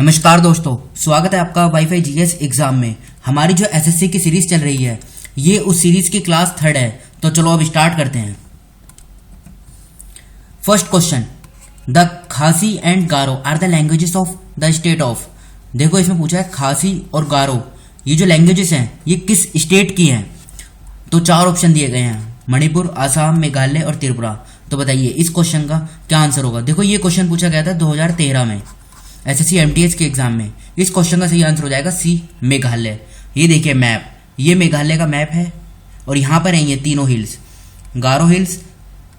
नमस्कार दोस्तों, स्वागत है आपका वाईफाई जीएस एग्जाम में। हमारी जो एसएससी की सीरीज चल रही है ये उस सीरीज की क्लास 3 है। तो चलो अब स्टार्ट करते हैं। First question, the Khasi and Garo are the languages of the state of. देखो इसमें पूछा है खासी और गारो ये जो लैंग्वेजेस हैं ये किस स्टेट की हैं। तो 4 ऑप्शन दिए गए हैं, मणिपुर, आसाम, मेघालय और त्रिपुरा। तो बताइए इस क्वेश्चन का क्या आंसर होगा। देखो ये क्वेश्चन पूछा गया था 2013 में एसएससी एमटीएस के एग्जाम में। इस क्वेश्चन का सही आंसर हो जाएगा सी, मेघालय। ये देखिए मैप, ये मेघालय का मैप है और यहाँ पर है ये तीनों हिल्स, गारो हिल्स,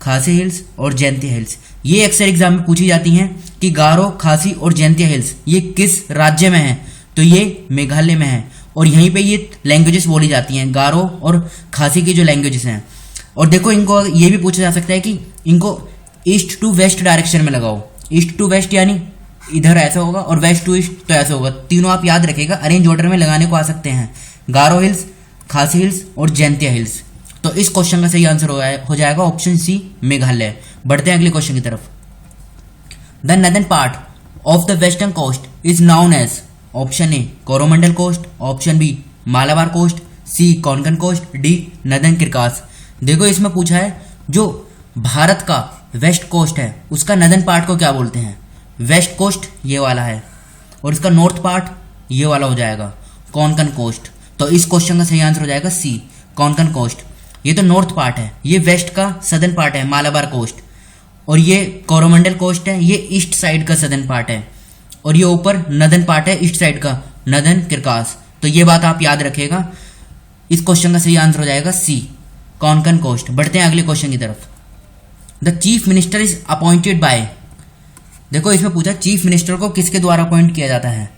खासी हिल्स और जयंतिया हिल्स। ये अक्सर एग्जाम में पूछी जाती हैं कि गारो, खासी और जयंतिया हिल्स ये किस राज्य में है। तो ये मेघालय में है और यहीं पे ये लैंग्वेजेस बोली जाती हैं, गारो और खासी की जो लैंग्वेजेस हैं। और देखो इनको ये भी पूछा जा सकता है कि इनको ईस्ट टू वेस्ट डायरेक्शन में लगाओ। ईस्ट टू वेस्ट यानी इधर ऐसा होगा और वेस्ट टू ईस्ट तो ऐसा होगा। तीनों आप याद रखिएगा, अरेंज ऑर्डर में लगाने को आ सकते हैं, गारो हिल्स, खासी हिल्स और जयंतिया हिल्स। तो इस क्वेश्चन का सही आंसर हो जाएगा ऑप्शन सी, मेघालय। बढ़ते हैं अगले क्वेश्चन की तरफ। The northern part of the western coast is known as. Option A Coromandel coast, option B Malabar coast, C Konkan coast, D northern Circars. देखो इसमें पूछा है जो भारत का वेस्ट कोस्ट है उसका नदर्न पार्ट को क्या बोलते हैं। वेस्ट कोस्ट ये वाला है और इसका नॉर्थ पार्ट ये वाला हो जाएगा, कोंकण कोस्ट। तो इस क्वेश्चन का सही आंसर हो जाएगा सी, कोंकण कोस्ट। ये तो नॉर्थ पार्ट है, ये वेस्ट का सदर्न पार्ट है, मालाबार कोस्ट। और ये कोरोमंडल कोस्ट है, ये ईस्ट साइड का सदर्न पार्ट है। और ये ऊपर नदर्न पार्ट है ईस्ट साइड का, नदर्न क्रिकास। तो ये बात आप याद रखिएगा। इस क्वेश्चन का सही आंसर हो जाएगा सी, कोंकण कोस्ट। बढ़ते हैं अगले क्वेश्चन की तरफ। The chief minister is appointed by. देखो इसमें पूछा चीफ मिनिस्टर को किसके द्वारा अपॉइंट किया जाता है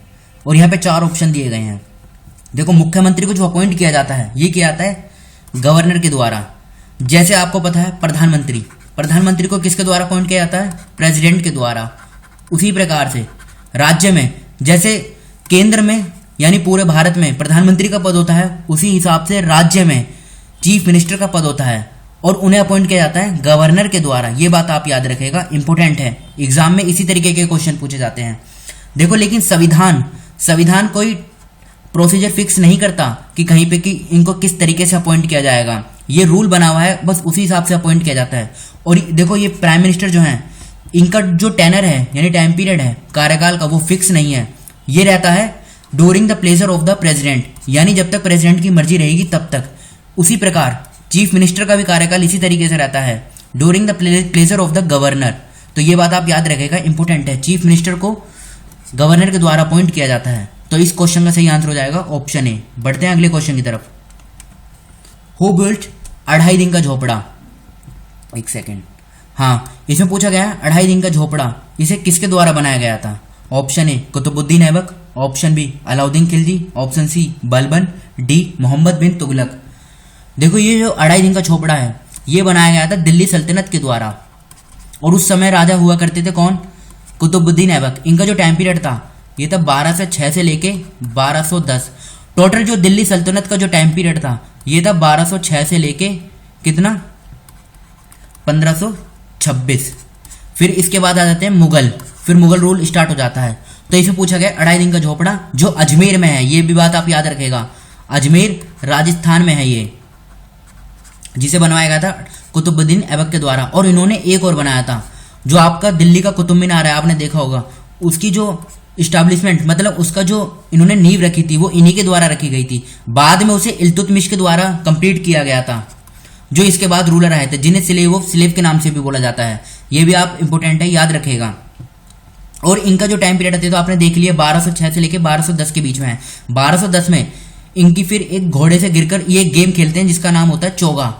और यहाँ पे 4 ऑप्शन दिए गए हैं। देखो मुख्यमंत्री को जो अपॉइंट किया जाता है ये किया जाता है गवर्नर के द्वारा। जैसे आपको पता है प्रधानमंत्री को किसके द्वारा अपॉइंट किया जाता है, प्रेसिडेंट के द्वारा। उसी प्रकार से राज्य में, जैसे केंद्र में यानी पूरे भारत में प्रधानमंत्री का पद होता है, उसी हिसाब से राज्य में चीफ मिनिस्टर का पद होता है और उन्हें अपॉइंट किया जाता है गवर्नर के द्वारा। ये बात आप याद रखिएगा, इंपॉर्टेंट है। एग्जाम में इसी तरीके के क्वेश्चन पूछे जाते हैं। देखो लेकिन संविधान कोई प्रोसीजर फिक्स नहीं करता कि कहीं पे कि इनको किस तरीके से अपॉइंट किया जाएगा। ये रूल बना हुआ है, बस उसी हिसाब से अपॉइंट किया जाता है। और देखो ये प्राइम मिनिस्टर जो है इनका जो टेनर है यानी टाइम पीरियड है कार्यकाल का, वो फिक्स नहीं है। ये रहता है during the pleasure of the president, यानी जब तक प्रेसिडेंट की मर्जी रहेगी तब तक। उसी प्रकार चीफ मिनिस्टर का भी कार्यकाल इसी तरीके से रहता है, during the pleasure of the governor. तो ये बात आप याद रखिएगा, इंपॉर्टेंट है। चीफ मिनिस्टर को गवर्नर के द्वारा अपॉइंट किया जाता है। तो इस क्वेश्चन का सही आंसर हो जाएगा ऑप्शन ए। बढ़ते हैं अगले क्वेश्चन की तरफ। हु बिल्ट 2.5 दिन का झोपड़ा। एक सेकेंड, हाँ इसमें पूछा गया है 2.5 दिन का झोपड़ा इसे किसके द्वारा बनाया गया था। Option A Qutbuddin Aibak, option B Alauddin Khilji, option C Balban, D Muhammad bin Tughlaq. देखो ये जो 2.5 दिन का झोपड़ा है ये बनाया गया था दिल्ली सल्तनत के द्वारा। और उस समय राजा हुआ करते थे कौन, कुतुबुद्दीन ऐबक। इनका जो टाइम पीरियड था ये था 1206 से लेके 1210। टोटल जो दिल्ली सल्तनत का जो टाइम पीरियड था ये था 1206 से लेके कितना 1526। फिर इसके बाद आ जाते हैं मुगल, फिर मुगल रूल स्टार्ट हो जाता है। तो इसमें पूछा गया 2.5 दिन का झोपड़ा जो अजमेर में है। ये भी बात आप याद रखेगा, अजमेर राजस्थान में है ये, जिसे बनवाया गया था कुतुबुद्दीन ऐबक के द्वारा। और इन्होंने एक और बनाया था जो आपका दिल्ली का कुतुब मीनार है, आपने देखा होगा। उसकी जो इस्टेब्लिशमेंट मतलब उसका जो इन्होंने नींव रखी थी वो इन्हीं के द्वारा रखी गई थी। बाद में उसे इल्तुतमिश के द्वारा कंप्लीट किया गया था, जो इसके बाद रूलर आए थे, जिन्हें स्लेव के नाम से भी बोला जाता है। ये भी आप इंपोर्टेंट है, याद रखेगा। और इनका जो टाइम पीरियड है तो आपने देख लिया 1206 से लेकर 1210 के बीच में है। 1210 में इनकी फिर एक घोड़े से गिरकर ये गेम खेलते हैं जिसका नाम होता है चोगा,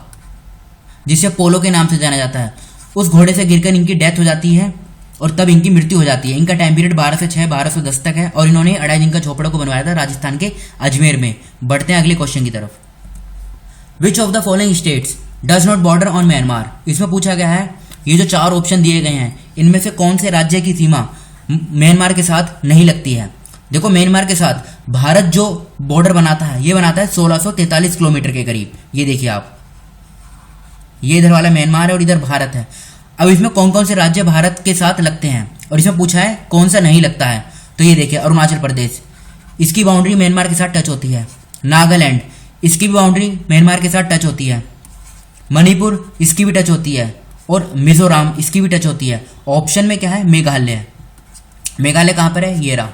जिसे पोलो के नाम से जाना जाता है। उस घोड़े से गिरकर इनकी डेथ हो जाती है और तब इनकी मृत्यु हो जाती है। इनका टाइम पीरियड 1206 1210 तक है और इन्होंने 2.5 दिन का झोपड़ा को बनवाया था राजस्थान के अजमेर में। बढ़ते हैं अगले क्वेश्चन की तरफ। Which of the following states does not border on Myanmar. इसमें पूछा गया है ये जो 4 ऑप्शन दिए गए हैं इनमें से कौन से राज्य की सीमा म्यांमार के साथ नहीं लगती है। देखो म्यांमार के साथ भारत जो बॉर्डर बनाता है ये बनाता है 1643 किलोमीटर के करीब। ये देखिए आप, ये इधर वाला म्यांमार है और इधर भारत है। अब इसमें कौन कौन से राज्य भारत के साथ लगते हैं और इसमें पूछा है कौन सा नहीं लगता है। तो ये देखिए अरुणाचल प्रदेश, इसकी बाउंड्री म्यांमार के साथ टच होती है। नागालैंड, इसकी भी बाउंड्री म्यांमार के साथ टच होती है। मणिपुर, इसकी भी टच होती है। और मिजोरम, इसकी भी टच होती है। ऑप्शन में क्या है? मेघालय। मेघालय कहाँ पर है? ये रहा।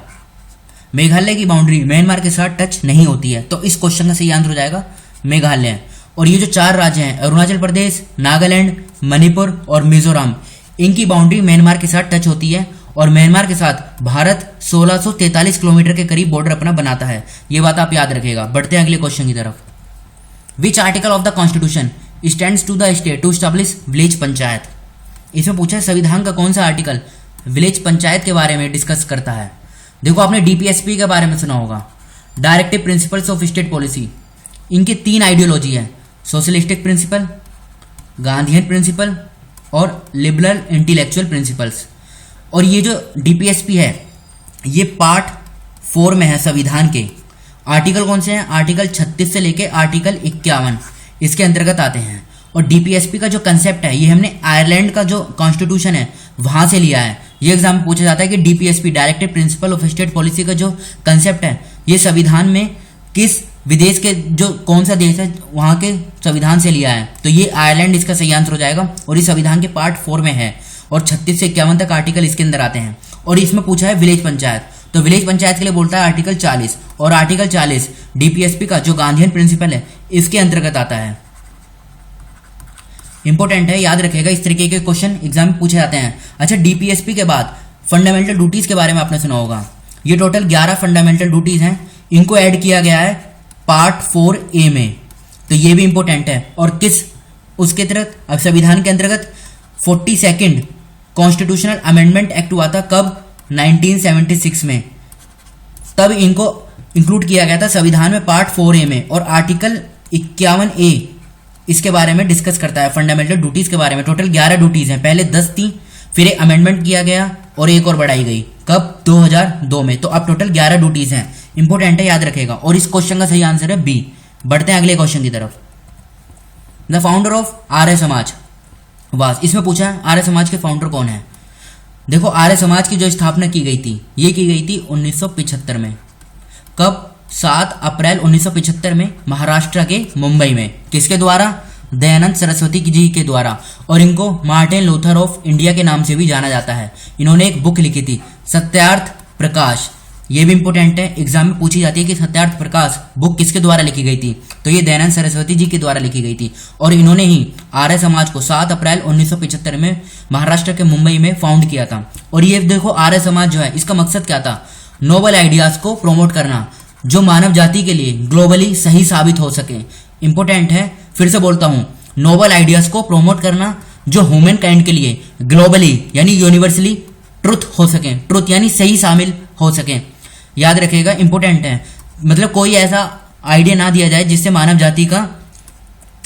मेघालय की बाउंड्री म्यांमार के साथ टच नहीं होती है, तो इस क्वेश्चन का सही आंसर हो जाएगा मेघालय। और ये जो 4 राज्य हैं, अरुणाचल प्रदेश, नागालैंड, मणिपुर और मिजोरम, इनकी बाउंड्री म्यांमार के साथ टच होती है। और म्यांमार के साथ भारत 1643 किलोमीटर के करीब बॉर्डर अपना बनाता है। ये बात आप याद रखिएगा। बढ़ते हैं अगले क्वेश्चन की तरफ। Which article of the constitution stands to the state to establish village panchayat? इसमें पूछा है संविधान का कौन सा आर्टिकल विलेज पंचायत के बारे में डिस्कस करता है। देखो आपने डीपीएसपी के बारे में सुना होगा, directive principles of state policy. इनके 3 आइडियोलॉजी है, सोशलिस्टिक प्रिंसिपल, गांधीयन प्रिंसिपल और लिबरल इंटेलेक्चुअल प्रिंसिपल्स। और ये जो डीपीएसपी है ये पार्ट 4 में है संविधान के। आर्टिकल कौन से हैं? आर्टिकल 36 से लेके आर्टिकल 51 इसके अंतर्गत आते हैं। और डीपीएसपी का जो कंसेप्ट है ये हमने आयरलैंड का जो कॉन्स्टिट्यूशन है वहां से लिया है। ये एग्जाम में पूछा जाता है कि DPSP directive principle of state policy का जो कंसेप्ट है ये संविधान में किस विदेश के जो कौन सा देश है वहां के संविधान से लिया है, तो ये आयरलैंड इसका सही आंसर हो जाएगा। और इस संविधान के पार्ट 4 में है और 36 से 51 तक आर्टिकल इसके अंदर आते हैं। और इसमें पूछा है विलेज पंचायत, तो विलेज पंचायत के लिए बोलता है आर्टिकल 40। और आर्टिकल 40 डीपीएसपी का जो गांधीयन प्रिंसिपल है इसके अंतर्गत आता है। इंपॉर्टेंट है, याद रखेगा, इस तरीके के क्वेश्चन एग्जाम में पूछे जाते हैं। अच्छा, डीपीएसपी के बाद फंडामेंटल ड्यूटीज के बारे में आपने सुना होगा। ये टोटल 11 फंडामेंटल ड्यूटीज हैं, इनको ऐड किया गया है पार्ट 4A में, तो ये भी इंपॉर्टेंट है। और किस उसके तहत संविधान के अंतर्गत 42nd कॉन्स्टिट्यूशनल अमेंडमेंट एक्ट हुआ था, कब? 1976 में, तब इनको इंक्लूड किया गया था संविधान में पार्ट 4A में। और आर्टिकल 51A इसके बारे में डिस्कस करता है, फंडामेंटल ड्यूटीज के बारे में। टोटल 11 ड्यूटीज हैं, पहले 10 थी, फिर एक अमेंडमेंट किया गया और एक और बढ़ाई गई, कब? 2002 में। तो अब टोटल 11 ड्यूटीज हैं, इंपॉर्टेंट है, याद रखेगा। और इस क्वेश्चन का सही आंसर है बी। बढ़ते हैं अगले क्वेश्चन की तरफ। The founder of Arya Samaj वास, इसमें पूछा है आर्य समाज के फाउंडर कौन है। देखो आर्य समाज की जो स्थापना की गई थी ये की गई थी 1975 में, कब? 7 अप्रैल 1975 में महाराष्ट्र के मुंबई में। किसके द्वारा? दयानंद सरस्वती जी के द्वारा। और इनको मार्टिन लूथर ऑफ इंडिया के नाम से भी जाना जाता है। इन्होंने एक बुक लिखी थी सत्यार्थ प्रकाश, ये भी इंपॉर्टेंट है, एग्जाम में पूछी जाती है कि सत्यार्थ प्रकाश बुक किसके द्वारा लिखी गई थी, तो ये दयानंद सरस्वती जी के द्वारा लिखी गई थी। और इन्होंने ही आर्य समाज को 7 अप्रैल 1975 में महाराष्ट्र के मुंबई में फाउंड किया था। और ये देखो आर्य समाज जो है इसका मकसद क्या था? नोबल आइडियाज को प्रमोट करना जो मानव जाति के लिए ग्लोबली सही साबित हो सके। इंपॉर्टेंट है, फिर से बोलता हूं, नोबल आइडियाज को प्रमोट करना जो ह्यूमन काइंड के लिए ग्लोबली यानी यूनिवर्सली ट्रुथ हो सके, ट्रुथ यानी सही शामिल हो सके। याद रखिएगा, इंपॉर्टेंट है, मतलब कोई ऐसा आइडिया ना दिया जाए जिससे मानव जाति का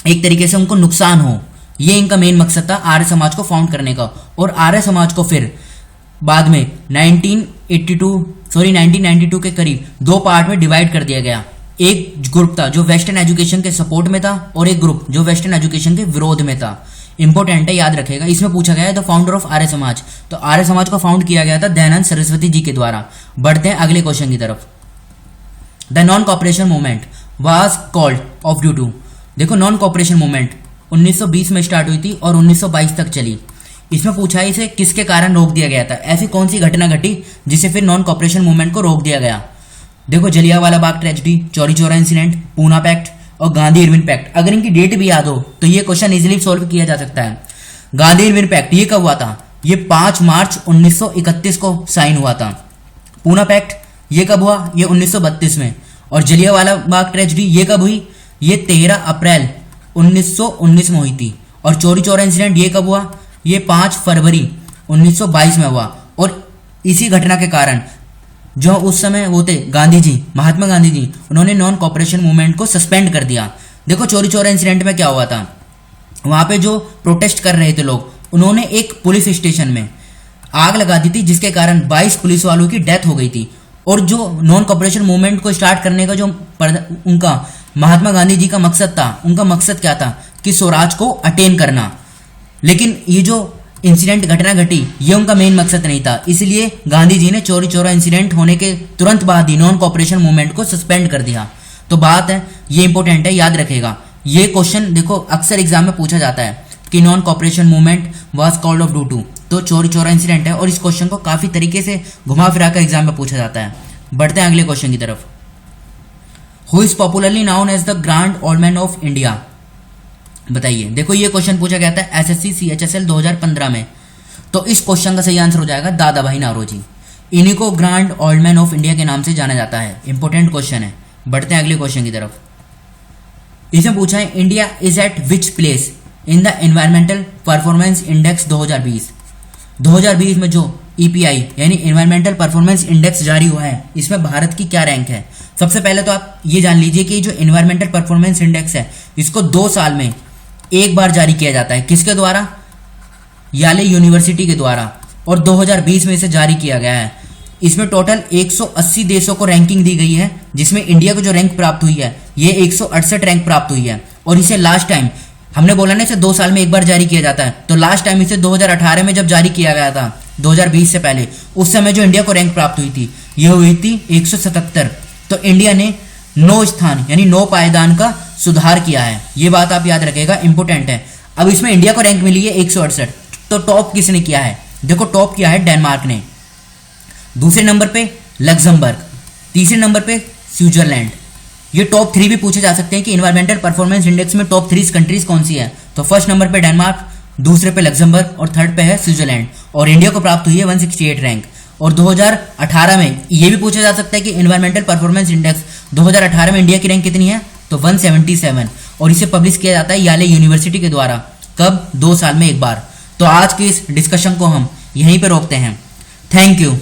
एक तरीके से उनको नुकसान हो। ये इनका मेन मकसद था आर्य समाज को फाउंड करने का। और आर्य समाज को फिर बाद में 1992 के करीब 2 पार्ट में डिवाइड कर दिया गया। एक ग्रुप था जो वेस्टर्न एजुकेशन के सपोर्ट में था और एक ग्रुप जो वेस्टर्न एजुकेशन के विरोध में था। इंपॉर्टेंट है, याद रखेगा। इसमें पूछा गया है the founder of Arya Samaj, तो आर्य समाज को फाउंड किया गया था दयानंद सरस्वती जी के द्वारा। बढ़ते हैं अगले क्वेश्चन की तरफ। The non cooperation movement was called off due to. देखो नॉन कॉपरेशन मूवमेंट 1920 में स्टार्ट हुई थी और 1922 तक चली। इसमें पूछा है इसे किसके कारण रोक दिया गया था, ऐसी कौन सी घटना घटी जिसे फिर नॉन कॉपरेशन मूवमेंट को रोक दिया गया। देखो Jallianwala Bagh tragedy, Chauri Chaura incident, Poona pact और गांधी इरविन पैक्ट। अगर इनकी डेट भी याद हो तो ये क्वेश्चन इजीली सॉल्व किया जा सकता है। गांधी इरविन पैक्ट ये कब हुआ था? ये 5 मार्च 1931 को साइन हुआ था। पूना पैक्ट ये कब हुआ? ये 1932 में। और जलियांवाला बाग ट्रेजेडी ये कब हुई? ये 13 अप्रैल 1919 में हुई थी। और चौरी चौरा इंसिडेंट ये कब हुआ? ये 5 फरवरी 1922 में हुआ। और इसी घटना के कारण जो उस समय होते गांधी जी, महात्मा गांधी जी, उन्होंने नॉन कॉपरेशन मूवमेंट को सस्पेंड कर दिया। देखो चौरी चौरा इंसिडेंट में क्या हुआ था, वहां पे जो प्रोटेस्ट कर रहे थे लोग, उन्होंने एक पुलिस स्टेशन में आग लगा दी थी जिसके कारण 22 पुलिस वालों की डेथ हो गई थी। और जो नॉन कॉपरेशन मूवमेंट को स्टार्ट करने का जो उनका महात्मा गांधी जी का मकसद था, उनका मकसद क्या था कि स्वराज को अटेन करना। लेकिन ये जो इंसिडेंट घटना घटी, ये उनका मेन मकसद नहीं था। इसलिए गांधी जी ने चौरी चौरा इंसिडेंट होने के तुरंत बाद ही नॉन कॉपरेशन मूवमेंट को सस्पेंड कर दिया। तो बात है, ये इंपॉर्टेंट है, याद रखेगा। ये क्वेश्चन देखो अक्सर एग्जाम में पूछा जाता है कि non cooperation movement was called off due to, तो चौरी चौरा इंसिडेंट है, और इस क्वेश्चन को काफी तरीके से घुमा फिरा कर एग्जाम में पूछा जाता है। बढ़ते हैं अगले क्वेश्चन की तरफ। Who is popularly known as the grand old man of India? बताइए। देखो ये क्वेश्चन पूछा गया था एसएससी CHSL 2015 में। तो इस क्वेश्चन का सही आंसर हो जाएगा दादा भाई नारोजी। इन्हीं को grand old man of India के नाम से जाना जाता है। इंपॉर्टेंट क्वेश्चन है। बढ़ते हैं अगले क्वेश्चन की तरफ। इसमें पूछा है India is eight which place in the environmental performance index 2020। 2020 में जो EPI यानी एनवायरमेंटल परफॉर्मेंस इंडेक्स जारी हुआ है, इसमें भारत की क्या रैंक है? सबसे पहले तो आप ये जान लीजिए कि जो एनवायरमेंटल परफॉर्मेंस इंडेक्स है, इसको 2 साल में एक बार जारी किया जाता है। किसके द्वारा? याले यूनिवर्सिटी के द्वारा, और 2020 में इसे जारी किया गया है। इसमें टोटल 180 देशों को रैंकिंग दी गई है, जिसमें इंडिया को जो रैंक प्राप्त हुई है ये 168 रैंक प्राप्त हुई है। और इसे लास्ट टाइम, हमने बोला ना इसे 2 साल में एक बार जारी किया जाता है, तो लास्ट टाइम इसे 2018 में जब जारी किया गया था, 2020 से पहले, उस समय जो इंडिया को रैंक प्राप्त हुई थी ये हुई थी 177। तो इंडिया ने 9 स्थान यानी 9 पायदान का सुधार किया है। ये बात आप याद रखेगा, इंपोर्टेंट है। अब इसमें इंडिया को रैंक मिली है 168, तो टॉप किसने किया है? देखो टॉप किया है डेनमार्क ने, दूसरे नंबर पे लग्जमबर्ग, तीसरे नंबर पे स्विट्जरलैंड। ये टॉप 3 भी पूछे जा सकते हैं कि एनवायरमेंटल परफॉर्मेंस इंडेक्स में टॉप 3 कंट्रीज कौन सी है। तो फर्स्ट नंबर पे डेनमार्क, दूसरे पे लग्जमबर्ग और थर्ड पे है स्विट्जरलैंड। और इंडिया को प्राप्त हुई है 168 रैंक। और 2018 में ये भी पूछा जा सकता है कि एनवायरमेंटल परफॉर्मेंस इंडेक्स 2018 में इंडिया की रैंक कितनी है? तो 177, और इसे पब्लिश किया जाता है याले यूनिवर्सिटी के द्वारा। कब? 2 साल में एक बार। तो आज के इस डिस्कशन को हम यहीं पे रोकते हैं। Thank you.